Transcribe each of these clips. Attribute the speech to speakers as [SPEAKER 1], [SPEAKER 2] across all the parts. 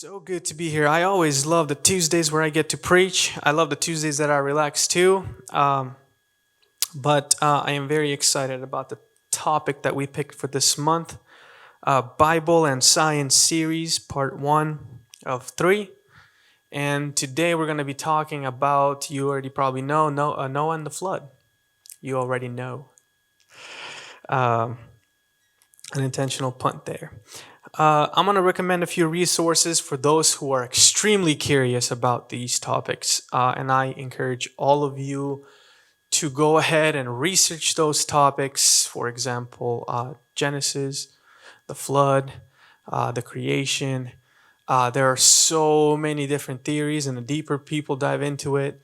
[SPEAKER 1] So good to be here. I always love the Tuesdays where I get to preach. I love the Tuesdays that I relax too. But I am very excited about the topic that we picked for this month, Bible and Science series, part one of three. And today we're going to be talking about, you already probably know, Noah and the flood. You already know. Um, an intentional punt there. I'm going to recommend a few resources for those who are extremely curious about these topics. And I encourage all of you to go ahead and research those topics. For example, Genesis, the flood, the creation. There are so many different theories, and the deeper people dive into it,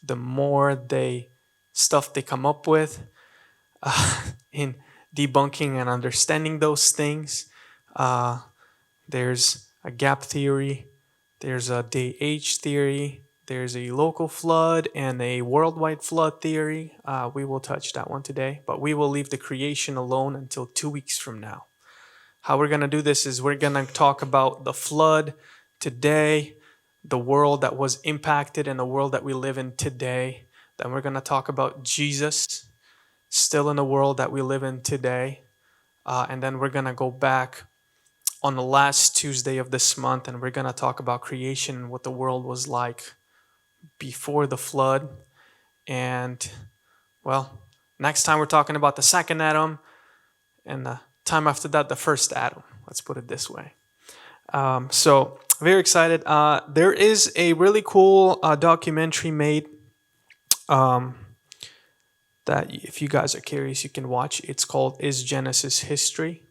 [SPEAKER 1] the more stuff they come up with in debunking and understanding those things. There's a gap theory, there's a day age theory, there's a local flood and a worldwide flood theory. We will touch that one today, but we will leave the creation alone until 2 weeks from now. How we're going to do this is we're going to talk about the flood today, the world that was impacted, and the world that we live in today. Then we're going to talk about Jesus, still in the world that we live in today. And then we're going to go back on the last Tuesday of this month, and we're going to talk about creation and what the world was like before the flood. And, well, next time we're talking about the second Adam, and the time after that, the first Adam. Let's put it this way. So, very excited. There is a really cool documentary made that if you guys are curious, you can watch. It's called Is Genesis History?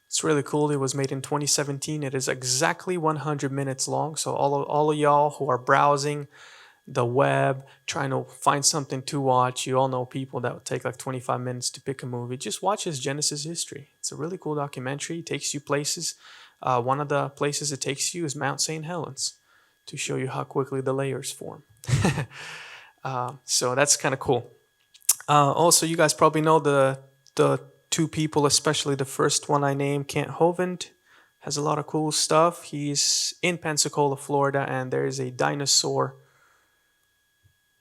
[SPEAKER 1] It's really cool. It was made in 2017. It is exactly 100 minutes long. So all of y'all who are browsing the web, trying to find something to watch, you all know people that would take like 25 minutes to pick a movie. Just watch this Genesis History. It's a really cool documentary. It takes you places. One of the places it takes you is Mount St. Helens to show you how quickly the layers form. So that's kind of cool. Also, you guys probably know the two people, especially the first one I named, Kent Hovind, has a lot of cool stuff. He's in Pensacola, Florida, and there is a dinosaur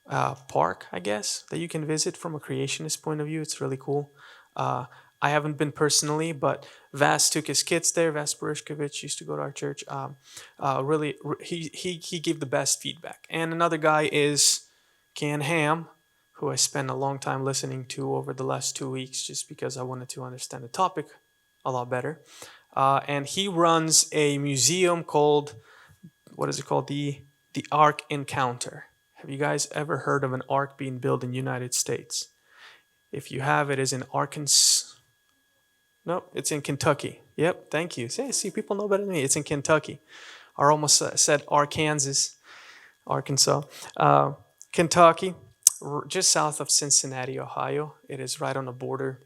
[SPEAKER 1] park, I guess, that you can visit from a creationist point of view. It's really cool. I haven't been personally, but Vas took his kids there. Vas Barishkovich used to go to our church. He gave the best feedback. And another guy is Ken Ham, who I spent a long time listening to over the last 2 weeks just because I wanted to understand the topic a lot better. And he runs a museum called, what is it called? The Ark Encounter. Have you guys ever heard of an ark being built in the United States? If you have, it is in Arkansas. No, it's in Kentucky. Yep, thank you. See, people know better than me. It's in Kentucky. I almost said Arkansas. Kentucky, just south of Cincinnati, Ohio. It is right on the border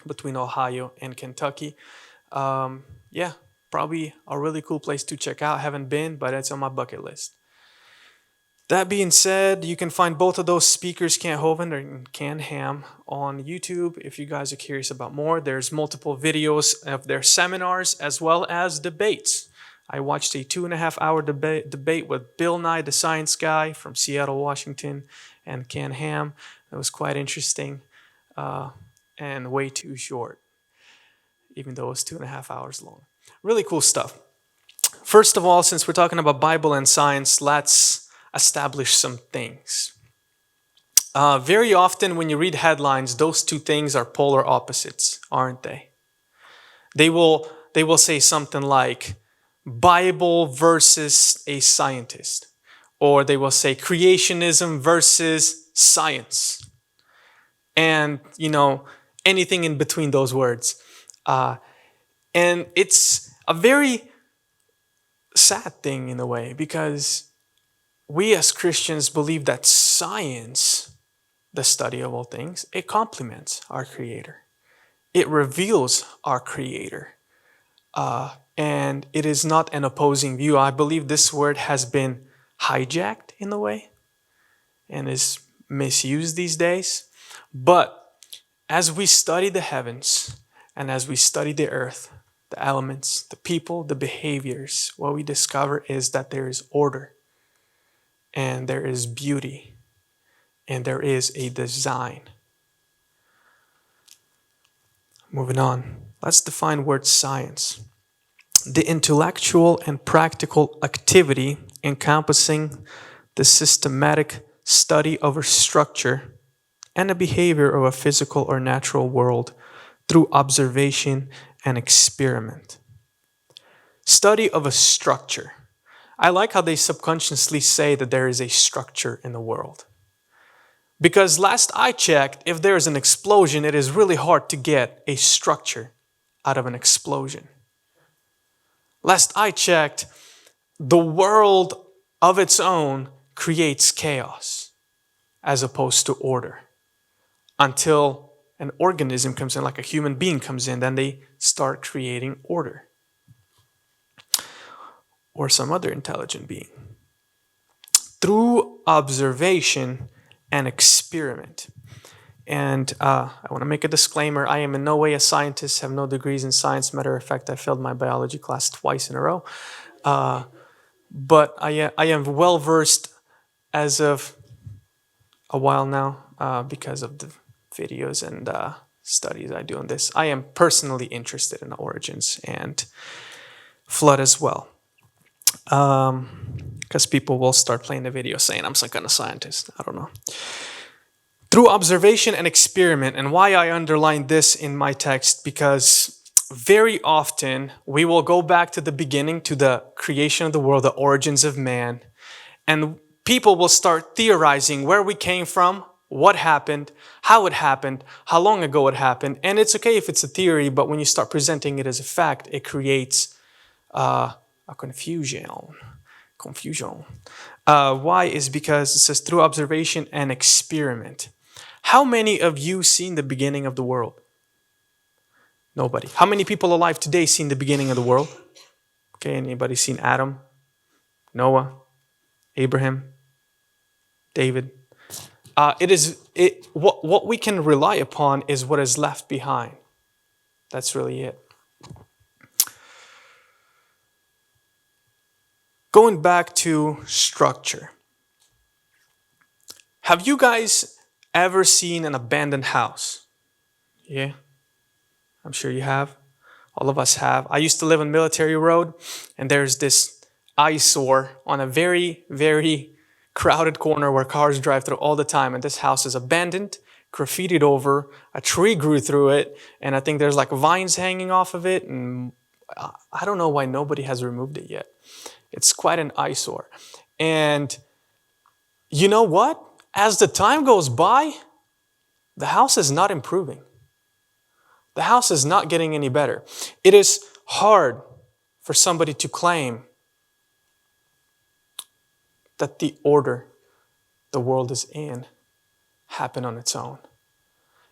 [SPEAKER 1] between Ohio and Kentucky. Yeah, probably a really cool place to check out. Haven't been, but it's on my bucket list. That being said, you can find both of those speakers, Kent Hovind and Ken Ham, on YouTube if you guys are curious about more. There's multiple videos of their seminars as well as debates. I watched a 2.5-hour debate with Bill Nye, the science guy from Seattle, Washington, and Ken Ham. It was quite interesting and way too short, even though it was 2.5 hours long. Really cool stuff. First of all, since we're talking about Bible and science, let's establish some things. Very often when you read headlines, those two things are polar opposites, aren't they? They will say something like Bible versus a scientist, or they will say creationism versus science, and anything in between those words. And it's a very sad thing in a way, because we as Christians believe that science, the study of all things, it complements our Creator. It reveals our Creator. And it is not an opposing view. I believe this word has been hijacked in a way and is misused these days. But as we study the heavens and as we study the earth, the elements, the people, the behaviors, what we discover is that there is order and there is beauty and there is a design. Moving on, let's define word science. The intellectual and practical activity encompassing the systematic study of a structure and the behavior of a physical or natural world through observation and experiment. Study of a structure. I like how they subconsciously say that there is a structure in the world. Because last I checked, if there is an explosion, it is really hard to get a structure out of an explosion. Last I checked, the world of its own creates chaos as opposed to order. Until an organism comes in, like a human being comes in, then they start creating order. Or some other intelligent being. Through observation and experiment. And I want to make a disclaimer. I am in no way a scientist, have no degrees in science. Matter of fact, I failed my biology class twice in a row. But I am well versed as of a while now because of the videos and studies I do on this. I am personally interested in the origins and flood as well. Because people will start playing the video saying I'm some kind of scientist. I don't know. Through observation and experiment, and why I underlined this in my text, because very often we will go back to the beginning, to the creation of the world, the origins of man, and people will start theorizing where we came from, what happened, how it happened, how long ago it happened. And it's okay if it's a theory, but when you start presenting it as a fact, it creates a confusion. Why is because it says through observation and experiment. How many of you seen the beginning of the world? Nobody. How many people alive today seen the beginning of the world? Okay, anybody seen Adam, Noah, Abraham, David? What we can rely upon is what is left behind. That's really it. Going back to structure. Have you guys ever seen an abandoned house? Yeah, I'm sure you have. All of us have. I used to live on Military Road, and there's this eyesore on a very, very crowded corner where cars drive through all the time. And this house is abandoned, graffitied over, a tree grew through it, and I think there's like vines hanging off of it. And I don't know why nobody has removed it yet. It's quite an eyesore. And you know what? As the time goes by, the house is not improving. The house is not getting any better. It is hard for somebody to claim that the order the world is in happened on its own.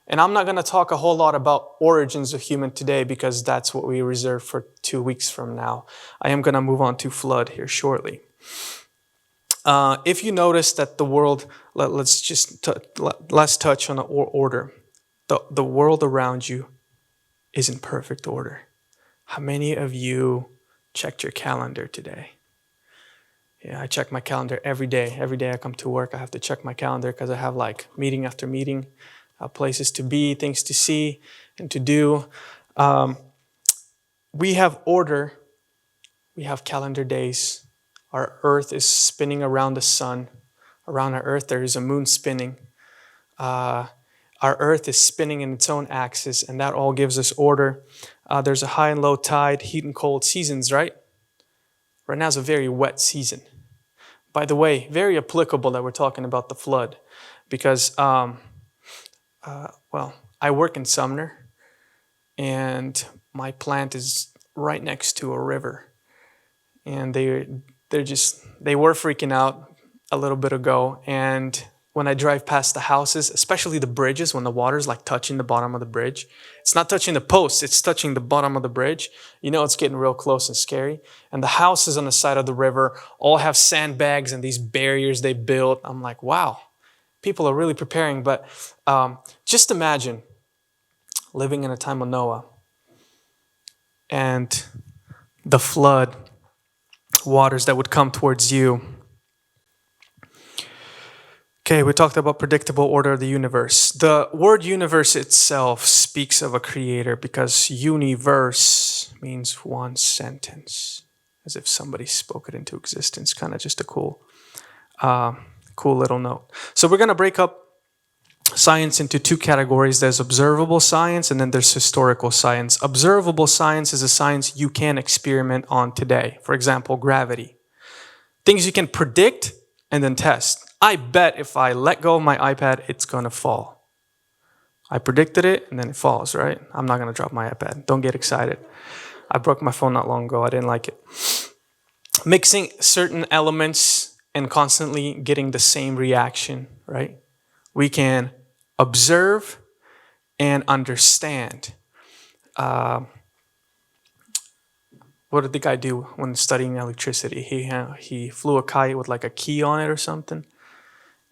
[SPEAKER 1] And I'm not going to talk a whole lot about origins of human today because that's what we reserve for 2 weeks from now. I am going to move on to flood here shortly. If you notice that the world, let's touch on the order. The world around you is in perfect order. How many of you checked your calendar today? Yeah, I check my calendar every day. Every day I come to work, I have to check my calendar because I have like meeting after meeting, places to be, things to see and to do. We have order. We have calendar days. Our earth is spinning around the sun. Around our earth, there is a moon spinning. Our earth is spinning in its own axis, and that all gives us order. There's a high and low tide, heat and cold seasons, right? Right now is a very wet season. By the way, very applicable that we're talking about the flood, because, I work in Sumner, and my plant is right next to a river, and they were freaking out a little bit ago. And when I drive past the houses, especially the bridges, when the water's like touching the bottom of the bridge, it's not touching the posts, it's touching the bottom of the bridge. You know, it's getting real close and scary. And the houses on the side of the river all have sandbags and these barriers they built. I'm like, wow, people are really preparing. But just imagine living in a time of Noah. and the flood waters that would come towards you. Okay, we talked about predictable order of the universe. The word universe itself speaks of a creator because universe means one sentence, as if somebody spoke it into existence. Kind of just a cool little note. So we're going to break up science into two categories. There's observable science and then there's historical science. Observable science is a science you can experiment on today. For example, gravity. Things you can predict and then test. I bet if I let go of my iPad, it's going to fall. I predicted it and then it falls, right? I'm not going to drop my iPad. Don't get excited. I broke my phone not long ago. I didn't like it. Mixing certain elements and constantly getting the same reaction, right? We can observe and understand. What did the guy do when studying electricity? He flew a kite with like a key on it or something.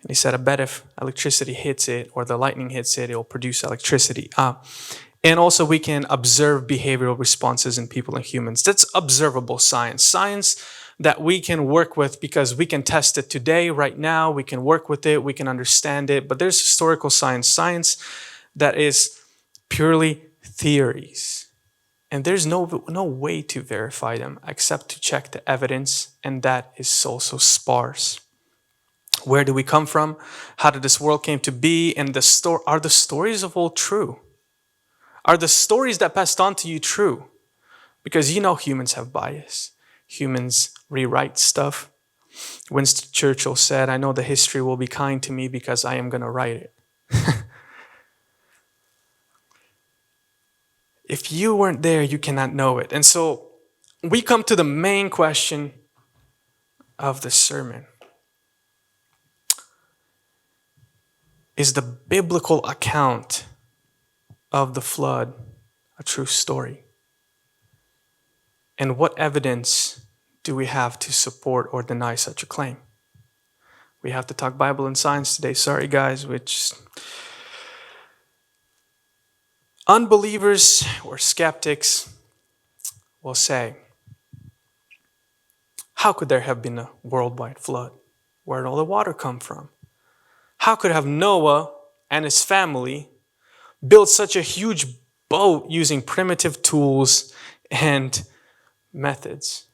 [SPEAKER 1] And he said, I bet if electricity hits it or the lightning hits it, it will produce electricity. And also we can observe behavioral responses in people and humans. That's observable science. Science that we can work with because we can test it today, right now. We can work with it. We can understand it. But there's historical science. Science that is purely theories. And there's no way to verify them except to check the evidence. And that is also sparse. Where do we come from? How did this world came to be? And are the stories of old true? Are the stories that passed on to you true? Because you know humans have bias. Humans rewrite stuff. Winston Churchill said, I know the history will be kind to me because I am going to write it. If you weren't there, you cannot know it. And so we come to the main question of the sermon. Is the biblical account of the flood a true story? And what evidence do we have to support or deny such a claim? We have to talk Bible and science today. Sorry, guys, which unbelievers or skeptics will say, how could there have been a worldwide flood? Where did all the water come from? How could have Noah and his family built such a huge boat using primitive tools and methods?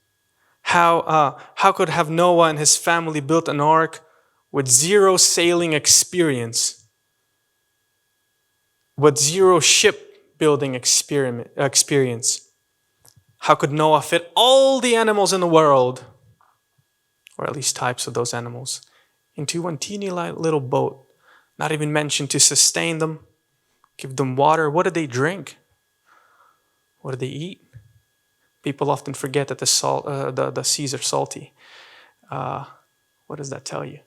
[SPEAKER 1] How could have Noah and his family built an ark with zero sailing experience, with zero shipbuilding experience? How could Noah fit all the animals in the world, or at least types of those animals, into one teeny little boat, not even mentioned to sustain them, give them water? What did they drink? What did they eat? People often forget that the seas are salty. What does that tell you?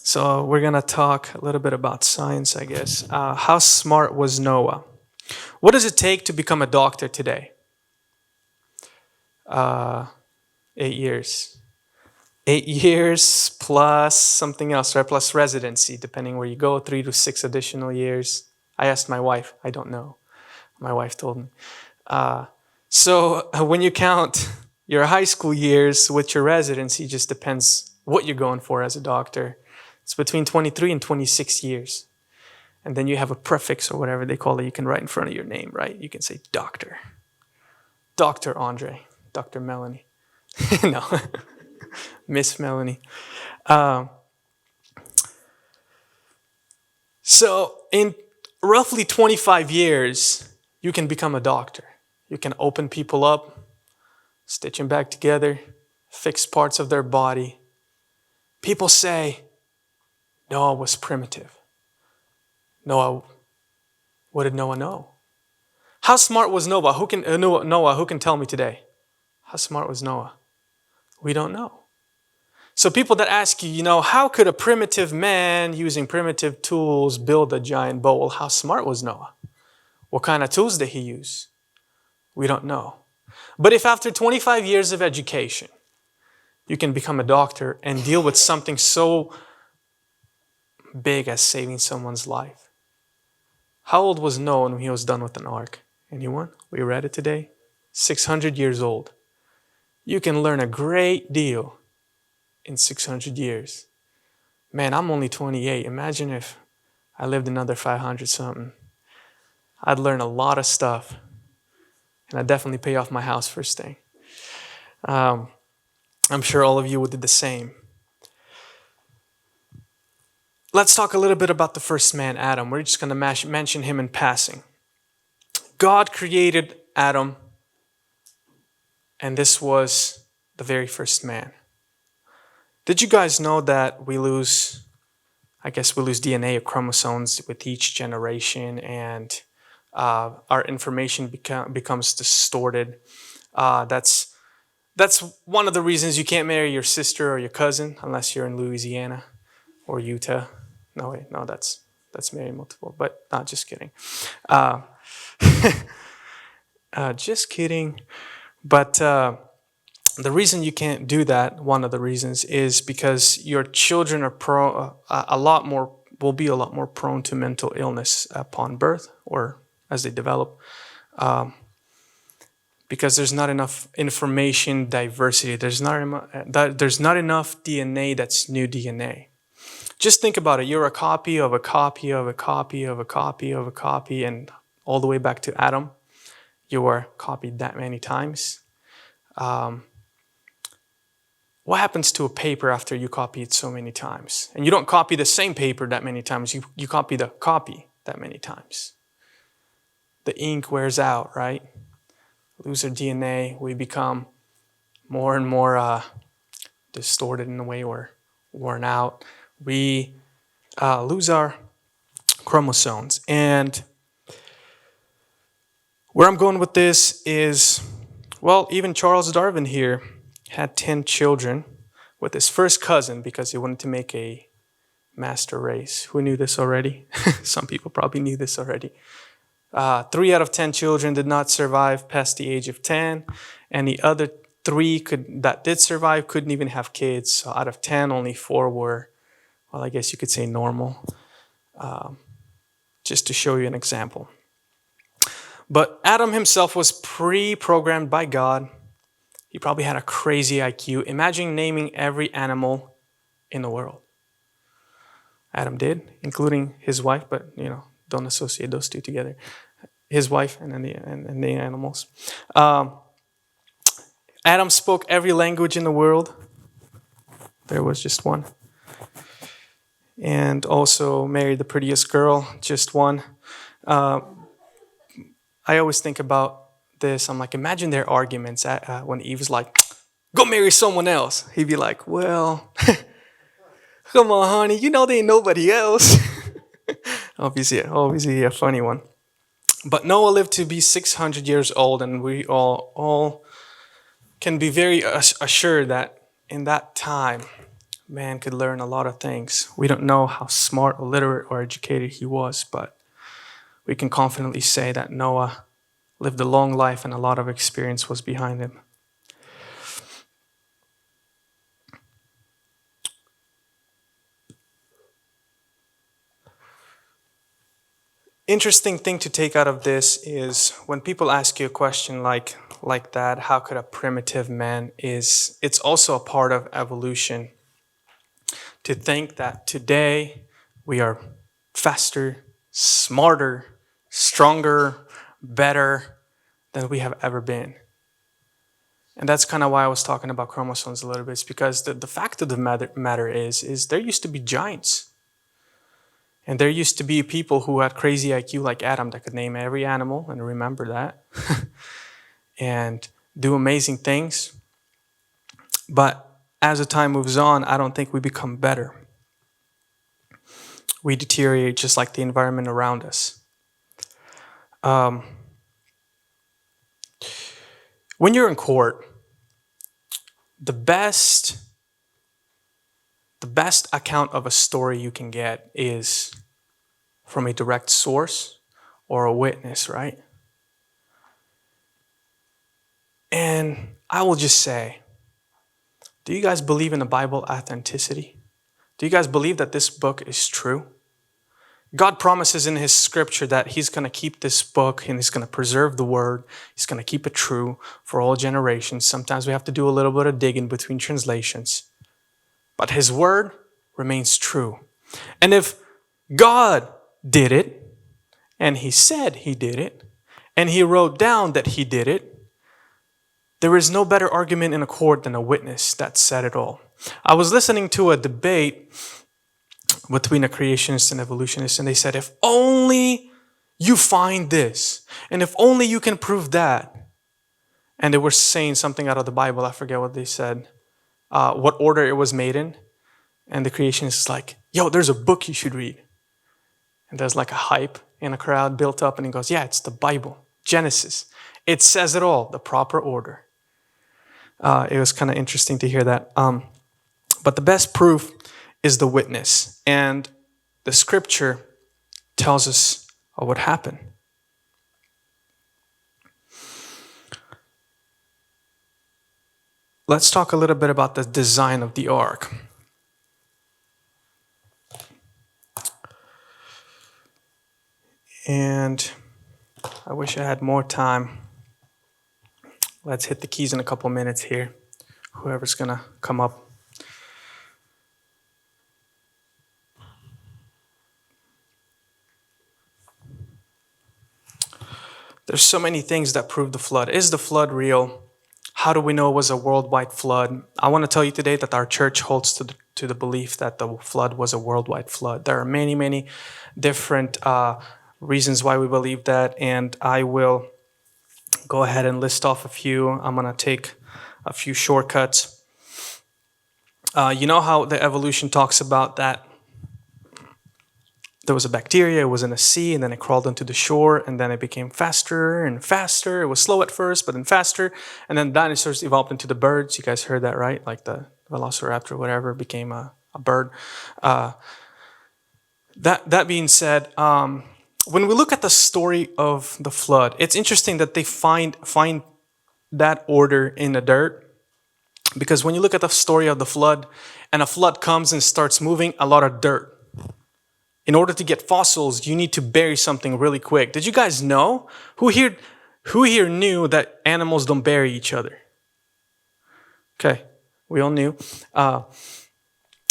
[SPEAKER 1] So we're going to talk a little bit about science, I guess. How smart was Noah? What does it take to become a doctor today? 8 years. 8 years plus something else, right? Plus residency, depending where you go, 3 to 6 additional years. I asked my wife. I don't know. My wife told me. So when you count your high school years with your residency, just depends what you're going for as a doctor. It's between 23 and 26 years. And then you have a prefix or whatever they call it. You can write in front of your name, right? You can say doctor. Dr. Andrey. Dr. Melanie. No. Miss Melanie. So in roughly 25 years, you can become a doctor. You can open people up, stitch them back together, fix parts of their body. People say Noah was primitive. Noah, what did Noah know? How smart was Noah? Who can tell me today? How smart was Noah? We don't know. So people that ask you, how could a primitive man using primitive tools build a giant boat? Well, how smart was Noah? What kind of tools did he use? We don't know. But if after 25 years of education, you can become a doctor and deal with something so big as saving someone's life. How old was Noah when he was done with an ark Anyone? We read it today. 600 years old. You can learn a great deal in 600 years. Man, I'm only 28. Imagine if I lived another 500 something. I'd learn a lot of stuff. And I'd definitely pay off my house first thing. I'm sure all of you would do the same. Let's talk a little bit about the first man, Adam. We're just going to mention him in passing. God created Adam, and this was the very first man. Did you guys know that we lose DNA or chromosomes with each generation, and our information becomes distorted? That's one of the reasons you can't marry your sister or your cousin unless you're in Louisiana or Utah. No, wait, no, that's marrying multiple, but not just kidding. Just kidding. But the reason you can't do that, one of the reasons, is because your children are will be a lot more prone to mental illness upon birth or as they develop, because there's not enough information diversity. There's not enough DNA that's new DNA. Just think about it. You're a copy of a copy of a copy of a copy of a copy, and all the way back to Adam, you were copied that many times. What happens to a paper after you copy it so many times? And you don't copy the same paper that many times. You copy the copy that many times. The ink wears out, right? Lose our DNA. We become more and more distorted in the way we're worn out. We lose our chromosomes. And where I'm going with this is, well, even Charles Darwin here had 10 children with his first cousin because he wanted to make a master race. Who knew this already? Some people probably knew this already. 3 out of 10 children did not survive past the age of 10, and the other 3 that did survive couldn't even have kids. So out of 10, only 4 were, well, I guess you could say normal, just to show you an example. But Adam himself was pre-programmed by God. He probably had a crazy IQ. Imagine naming every animal in the world. Adam did, including his wife, but don't associate those two together. His wife and then the animals. Adam spoke every language in the world. There was just one. And also married the prettiest girl, just one. I always think about this. I'm like, imagine their arguments when Eve was like, go marry someone else. He'd be like, well, come on, honey, there ain't nobody else. Obviously a funny one. But Noah lived to be 600 years old, and we all can be very assured that in that time, man could learn a lot of things. We don't know how smart or literate or educated he was, but we can confidently say that Noah lived a long life and a lot of experience was behind him. Interesting thing to take out of this is when people ask you a question like that, how could a primitive man it's also a part of evolution to think that today we are faster, smarter, stronger, better than we have ever been. And that's kind of why I was talking about chromosomes a little bit. It's because the fact of the matter is there used to be giants. And there used to be people who had crazy IQ like Adam that could name every animal, and remember that, and do amazing things. But as the time moves on, I don't think we become better. We deteriorate just like the environment around us. When you're in court, the best account of a story you can get is from a direct source or a witness, right? And I will just say, do you guys believe in the Bible authenticity? Do you guys believe that this book is true? God promises in his scripture that he's going to keep this book and he's going to preserve the word. He's going to keep it true for all generations. Sometimes we have to do a little bit of digging between translations. But his word remains true. And if God did it, and he said he did it, and he wrote down that he did it, there is no better argument in a court than a witness that said it all. I was listening to a debate between a creationist and evolutionist, and they said, if only you find this, and if only you can prove that. And they were saying something out of the Bible. I forget what they said, what order it was made in. And the creationist is like, yo, there's a book you should read. And there's like a hype in a crowd built up, and he goes, yeah, it's the Bible, Genesis. It says it all, the proper order. It was kind of interesting to hear that. But the best proof is the witness. And the scripture tells us what happened. Let's talk a little bit about the design of the ark. And I wish I had more time. Let's hit the keys in a couple minutes here. Whoever's going to come up. There's so many things that prove the flood. Is the flood real? How do we know it was a worldwide flood? I want to tell you today that our church holds to the belief that the flood was a worldwide flood. There are many, many different reasons why we believe that, and I will go ahead and list off a few. I'm going to take a few shortcuts. You know how the evolution talks about that there was a bacteria, it was in the sea, and then it crawled onto the shore, and then it became faster and faster. It was slow at first, but then faster. And then dinosaurs evolved into the birds. You guys heard that, right? Like the velociraptor, whatever, became a bird. That being said, when we look at the story of the flood, it's interesting that they find that order in the dirt. Because when you look at the story of the flood, and a flood comes and starts moving, a lot of dirt. In order to get fossils, you need to bury something really quick. Did you guys know? Who here knew that animals don't bury each other? Okay, we all knew.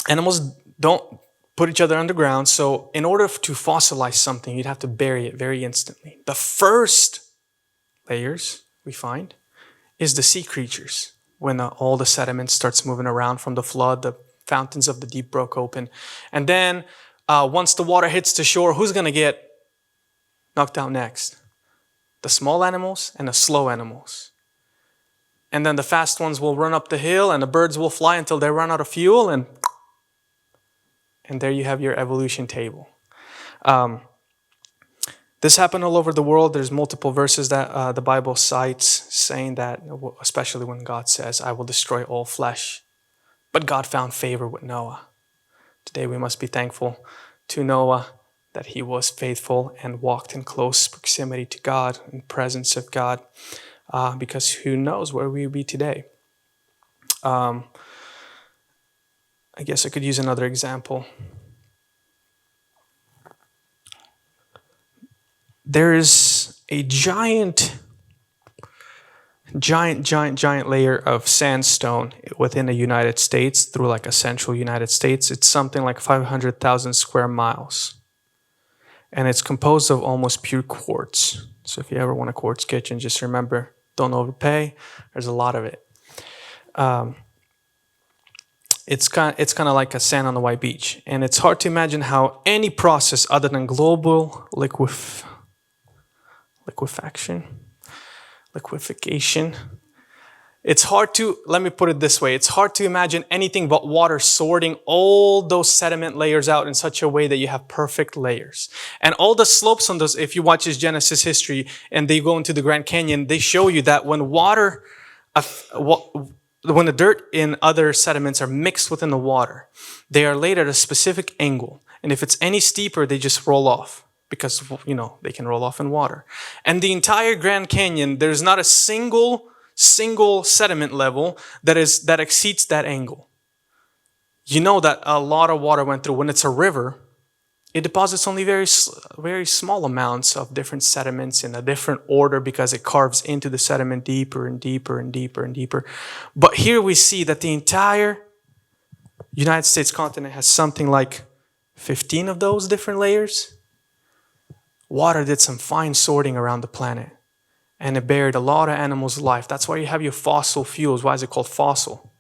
[SPEAKER 1] Animals don't put each other underground, so in order to fossilize something, you'd have to bury it very instantly. The first layers we find is the sea creatures. When all the sediment starts moving around from the flood, the fountains of the deep broke open. And then once the water hits the shore, who's going to get knocked out next? The small animals and the slow animals. And then the fast ones will run up the hill, and the birds will fly until they run out of fuel, and there you have your evolution table. This happened all over the world. There's multiple verses that the Bible cites saying that, especially when God says, I will destroy all flesh. But God found favor with Noah. Today we must be thankful to Noah that he was faithful and walked in close proximity to God, in presence of God, because who knows where we would be today. I guess I could use another example. There is a giant layer of sandstone within the United States, through like a central United States. It's something like 500,000 square miles. And it's composed of almost pure quartz. So if you ever want a quartz kitchen, just remember, don't overpay. There's a lot of it. It's kind of like a sand on the white beach. And it's hard to imagine how any process other than global liquefaction. It's hard to, let me put it this way, it's hard to imagine anything but water sorting all those sediment layers out in such a way that you have perfect layers. And all the slopes on those, if you watch his Genesis history and they go into the Grand Canyon, they show you that when the dirt in other sediments are mixed within the water, they are laid at a specific angle. And if it's any steeper, they just roll off. Because, they can roll off in water. And the entire Grand Canyon, there's not a single sediment level that exceeds that angle. You know that a lot of water went through. When it's a river, it deposits only very small amounts of different sediments in a different order because it carves into the sediment deeper and deeper and deeper and deeper. But here we see that the entire United States continent has something like 15 of those different layers. Water did some fine sorting around the planet, and it buried a lot of animals' life. That's why you have your fossil fuels. Why is it called fossil?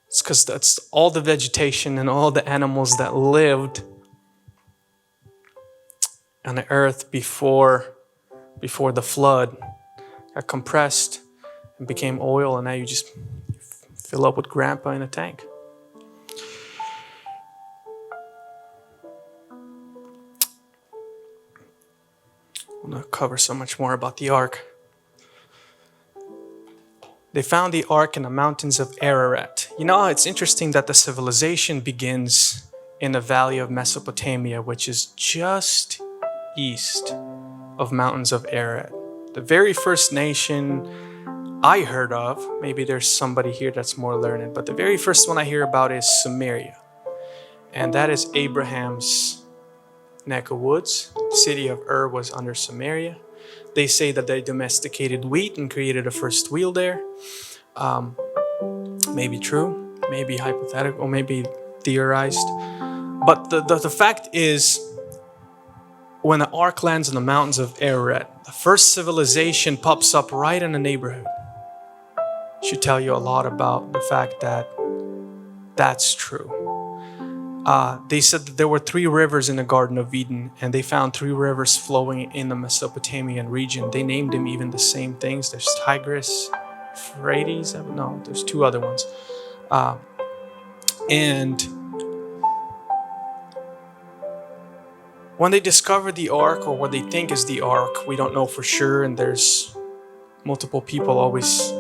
[SPEAKER 1] It's because that's all the vegetation and all the animals that lived on the earth before the flood got compressed and became oil, and now you just fill up with grandpa in a tank. I'm going to cover so much more about the ark. They found the ark in the mountains of Ararat. You know, it's interesting that the civilization begins in the valley of Mesopotamia, which is just east of mountains of Ararat. The very first nation I heard of, maybe there's somebody here that's more learned, but the very first one I hear about is Samaria. And that is Abraham's neck of woods. The city of Ur was under Samaria. They say that they domesticated wheat and created a first wheel there. Maybe true, maybe hypothetical, maybe theorized. But the fact is, when the ark lands in the mountains of Ararat, the first civilization pops up right in the neighborhood. Should tell you a lot about the fact that that's true. They said that there were 3 rivers in the Garden of Eden, and they found 3 rivers flowing in the Mesopotamian region. They named them even the same things. There's Tigris, Euphrates. No, there's 2 other ones. And when they discovered the ark, or what they think is the ark, we don't know for sure, and there's multiple people always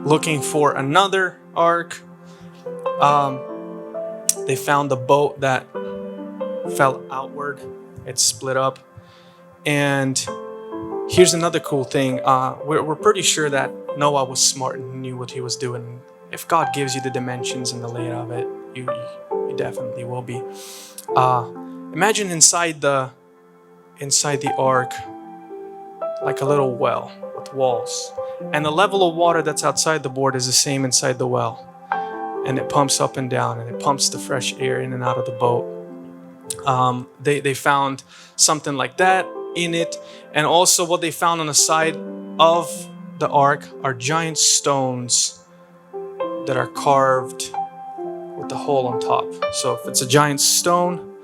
[SPEAKER 1] looking for another ark. They found the boat that fell outward. It split up. And here's another cool thing. We're pretty sure that Noah was smart and knew what he was doing. If God gives you the dimensions and the layout of it, you definitely will be. Imagine inside the ark like a little well with walls. And the level of water that's outside the board is the same inside the well. And it pumps up and down, and it pumps the fresh air in and out of the boat. They found something like that in it. And also what they found on the side of the ark are giant stones that are carved with a hole on top. So if it's a giant stone,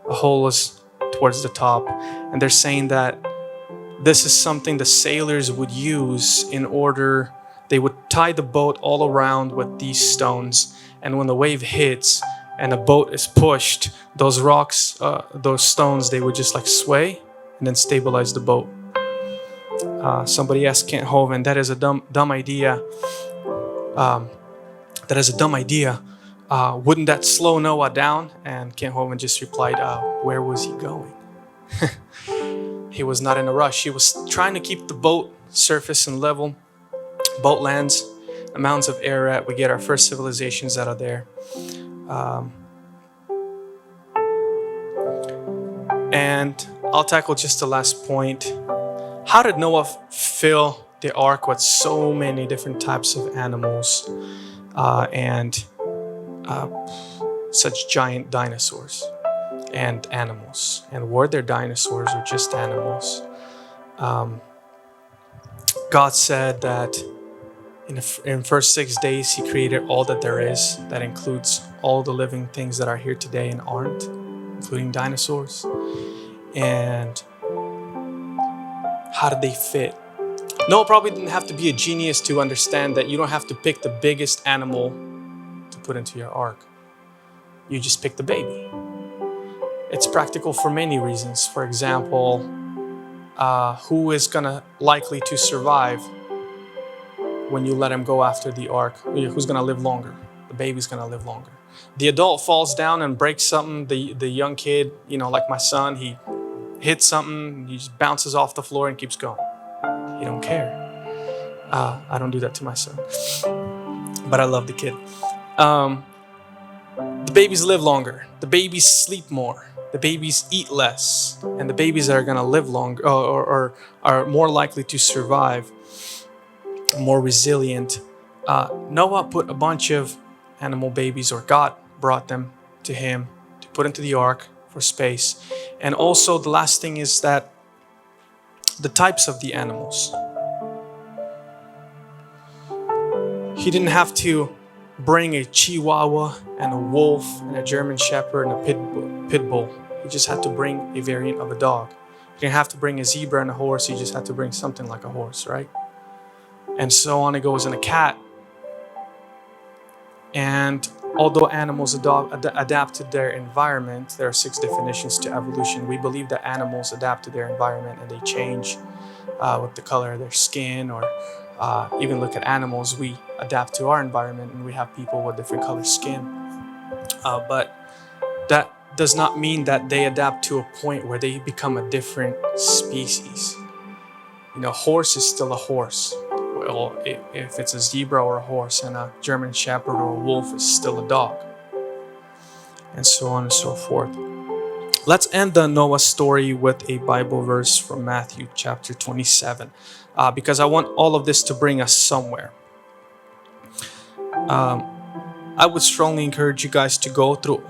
[SPEAKER 1] a hole is towards the top. And they're saying that this is something the sailors would use in order. They would tie the boat all around with these stones, and when the wave hits and the boat is pushed, those rocks, those stones, they would just like sway and then stabilize the boat. Somebody asked Kent Hovind, that is a dumb idea. Wouldn't that slow Noah down? And Kent Hovind just replied, where was he going? He was not in a rush. He was trying to keep the boat surface and level. Boat lands, the mountains of Ararat. We get our first civilizations out of there. And I'll tackle just the last point. How did Noah fill the ark with so many different types of animals and such giant dinosaurs and animals? And were there dinosaurs or just animals? God said that in first 6 days, He created all that there is. That includes all the living things that are here today and aren't, including dinosaurs. And how did they fit? Noah probably didn't have to be a genius to understand that you don't have to pick the biggest animal to put into your ark. You just pick the baby. It's practical for many reasons. For example, who is likely to survive when you let him go after the ark? Who's going to live longer? The baby's going to live longer. The adult falls down and breaks something. The young kid, like my son, he hits something, he just bounces off the floor and keeps going. He don't care. I don't do that to my son, but I love the kid. The babies live longer. The babies sleep more. the babies eat less, and the babies that are going to live longer or are more likely to survive, more resilient. Noah put a bunch of animal babies, or God brought them to him to put into the ark for space. And also the last thing is that the types of the animals. He didn't have to bring a Chihuahua and a wolf and a German Shepherd and a pit bull. He just had to bring a variant of a dog. He didn't have to bring a zebra and a horse. He just had to bring something like a horse, right? And so on it goes in a cat. And although animals adapt to their environment, there are 6 definitions to evolution. We believe that animals adapt to their environment and they change with the color of their skin, or even look at animals, we adapt to our environment, and we have people with different colored skin. But that does not mean that they adapt to a point where they become a different species. You know, horse is still a horse. Well, if it's a zebra or a horse, and a German Shepherd or a wolf is still a dog, and so on and so forth. Let's end the Noah story with a Bible verse from Matthew chapter 27, because I want all of this to bring us somewhere. I would strongly encourage you guys to go through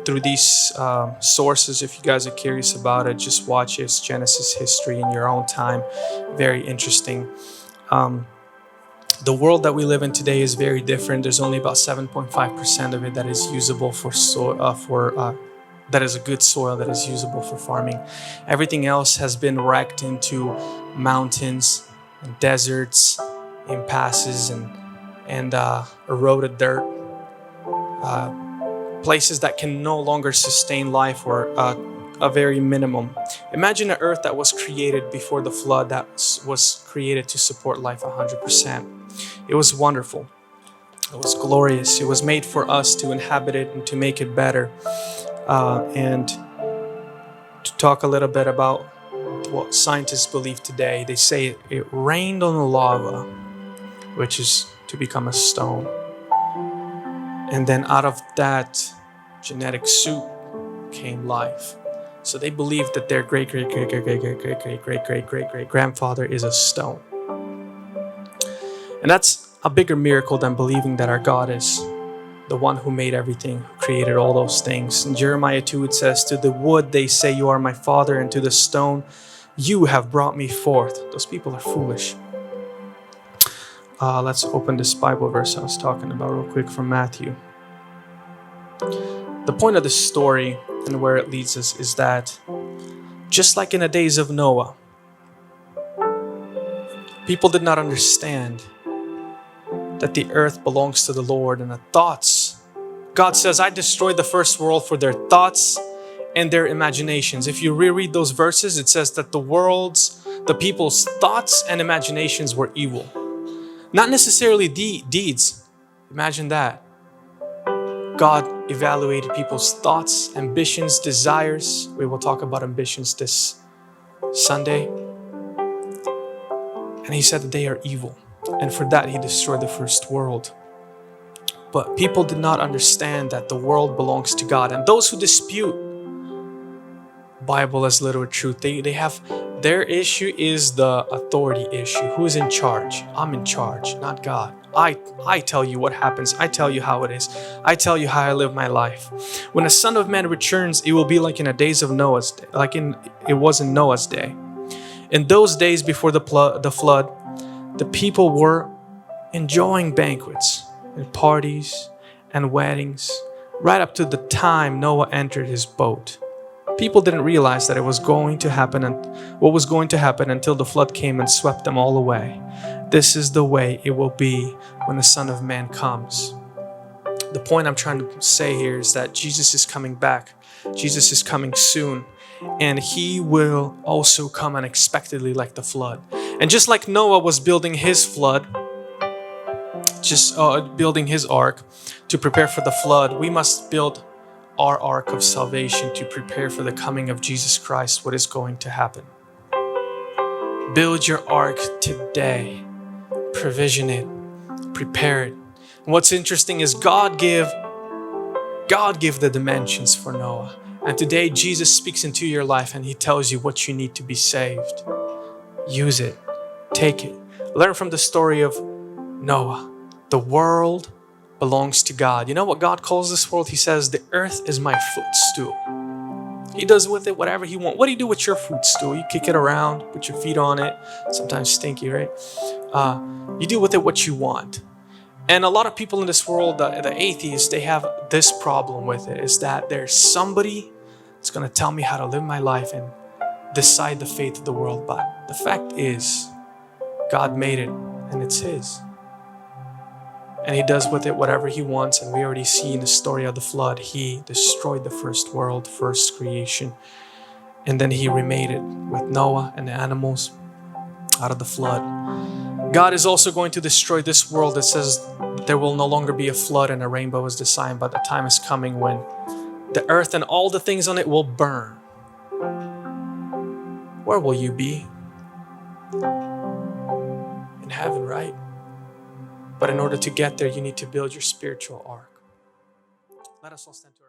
[SPEAKER 1] through these sources. If you guys are curious about it, just watch its Genesis history in your own time. Very interesting. The world that we live in today is very different. There's only about 7.5% of it that is usable that is a good soil that is usable for farming. Everything else has been wrecked into mountains and deserts, impasses and eroded dirt, places that can no longer sustain life, or a very minimum. Imagine an earth that was created before the flood, that was created to support life 100%. It was wonderful. It was glorious. It was made for us to inhabit it and to make it better. And to talk a little bit about what scientists believe today, they say it rained on the lava, which is to become a stone. And then out of that genetic soup came life. So they believe that their great-great-great-great-great-great-great-great-great-grandfather is a stone. And that's a bigger miracle than believing that our God is the one who made everything, who created all those things. In Jeremiah 2, it says, "To the wood they say, you are my father, and to the stone, you have brought me forth." Those people are foolish. Let's open this Bible verse I was talking about real quick from Matthew. The point of this story and where it leads us is that just like in the days of Noah, people did not understand that the earth belongs to the Lord and the thoughts. God says, I destroyed the first world for their thoughts and their imaginations. If you reread those verses, it says that the people's thoughts and imaginations were evil. Not necessarily deeds. Imagine that. God evaluated people's thoughts, ambitions, desires. We will talk about ambitions this Sunday. And he said that they are evil. And for that, he destroyed the first world. But people did not understand that the world belongs to God. And those who dispute Bible as literal truth, they have, their issue is the authority issue. Who's in charge? I'm in charge, not God. I tell you what happens. I tell you how it is. I tell you how I live my life. When the Son of Man returns, it will be like in the days of Noah's day, it was in Noah's day. In those days before the flood, the people were enjoying banquets and parties and weddings right up to the time Noah entered his boat. People didn't realize that it was going to happen and what was going to happen until the flood came and swept them all away. This is the way it will be when the Son of Man comes. The point I'm trying to say here is that Jesus is coming back. Jesus is coming soon, and he will also come unexpectedly like the flood. And just like Noah was building his flood, building his ark to prepare for the flood, we must build our ark of salvation to prepare for the coming of Jesus Christ, what is going to happen. Build your ark today. Provision it. Prepare it. And what's interesting is God give the dimensions for Noah. And today, Jesus speaks into your life and He tells you what you need to be saved. Use it. Take it. Learn from the story of Noah. The world belongs to God. You know what God calls this world? He says, the earth is my footstool. He does with it whatever He wants. What do you do with your footstool? You kick it around, put your feet on it. Sometimes stinky, right? You do with it what you want. And a lot of people in this world, the atheists, they have this problem with it, is that there's somebody that's going to tell me how to live my life and decide the fate of the world. But the fact is, God made it and it's His. And He does with it whatever He wants. And we already see in the story of the flood, He destroyed the first world, first creation. And then He remade it with Noah and the animals out of the flood. God is also going to destroy this world. It says there will no longer be a flood and a rainbow is the sign, but the time is coming when the earth and all the things on it will burn. Where will you be? In heaven, right? But in order to get there, you need to build your spiritual ark. Let us all stand to our